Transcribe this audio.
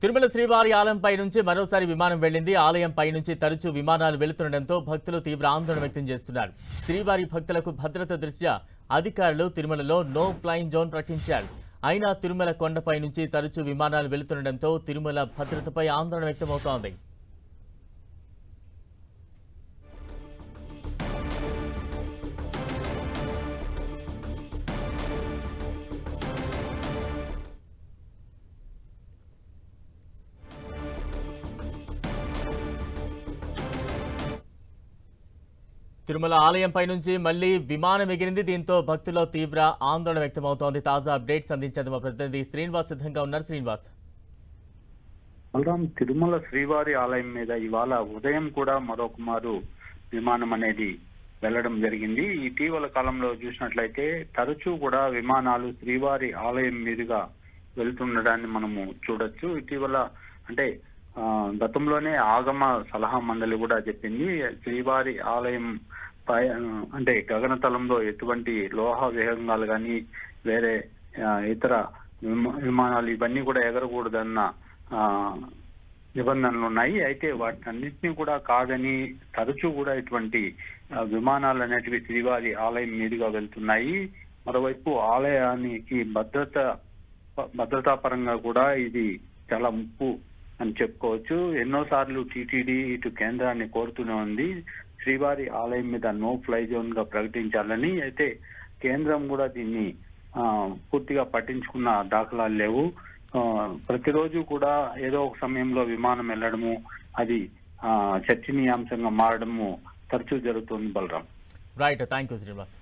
తిరుమల శ్రీవారి ఆలయంపై నుంచి మరోసారి విమానం వెళ్లింది. ఆలయంపై నుంచి తరచూ విమానాలు వెళుతుండటంతో భక్తులు తీవ్ర ఆందోళన వ్యక్తం చేస్తున్నారు. శ్రీవారి భక్తులకు భద్రత దృష్ట్యా అధికారులు తిరుమలలో నో ఫ్లైయింగ్ జోన్ ప్రకటించారు. అయినా తిరుమల కొండపై నుంచి తరచూ విమానాలు వెళుతుండటంతో తిరుమల భద్రతపై ఆందోళన వ్యక్తమవుతోంది. తిరుమల ఆలయంపై నుంచి మళ్లీ విమానం ఎగిరింది. దీంతో భక్తుల్లో తీవ్ర ఆందోళన వ్యక్తమవుతోంది. తాజా అప్డేట్స్ అందించేందుకు మా ప్రతినిధి శ్రీనివాస్ సిద్ధంగా ఉన్నారు. శ్రీనివాస్, బలరాం, తిరుమల శ్రీవారి ఆలయం మీద ఇవాళ ఉదయం కూడా మరొకమారు విమానం అనేది వెళ్లడం జరిగింది. ఇటీవల కాలంలో చూసినట్లయితే తరచూ కూడా విమానాలు శ్రీవారి ఆలయం మీదుగా వెళ్తుండడాన్ని మనము చూడొచ్చు. ఇటీవల అంటే గతంలోనే ఆగమ సలహా మండలి కూడా చెప్పింది, శ్రీవారి ఆలయం అంటే గగనతలంలో ఎటువంటి లోహ విహంగాలు కానీ వేరే ఇతర విమానాలు ఇవన్నీ కూడా ఎగరకూడదన్న నిబంధనలు ఉన్నాయి. అయితే వాటన్నిటినీ కూడా కాదని తరచూ కూడా ఇటువంటి విమానాలు అనేటివి శ్రీవారి ఆలయం మీదుగా వెళ్తున్నాయి. మరోవైపు ఆలయానికి భద్రతా పరంగా కూడా ఇది చాలా ముప్పు అని చెప్పుకోవచ్చు. ఎన్నోసార్లు టీటీడీ ఇటు కేంద్రాన్ని కోరుతూనే ఉంది శ్రీవారి ఆలయం మీద నో ఫ్లై జోన్ గా ప్రకటించాలని. అయితే కేంద్రం కూడా దీన్ని పూర్తిగా పట్టించుకున్న దాఖలాలు లేవు. ప్రతిరోజు కూడా ఏదో ఒక సమయంలో విమానం వెళ్లడము, అది చర్చనీయాంశంగా మారడము తరచూ జరుగుతుంది. Balaram, right, thank you Srinivas.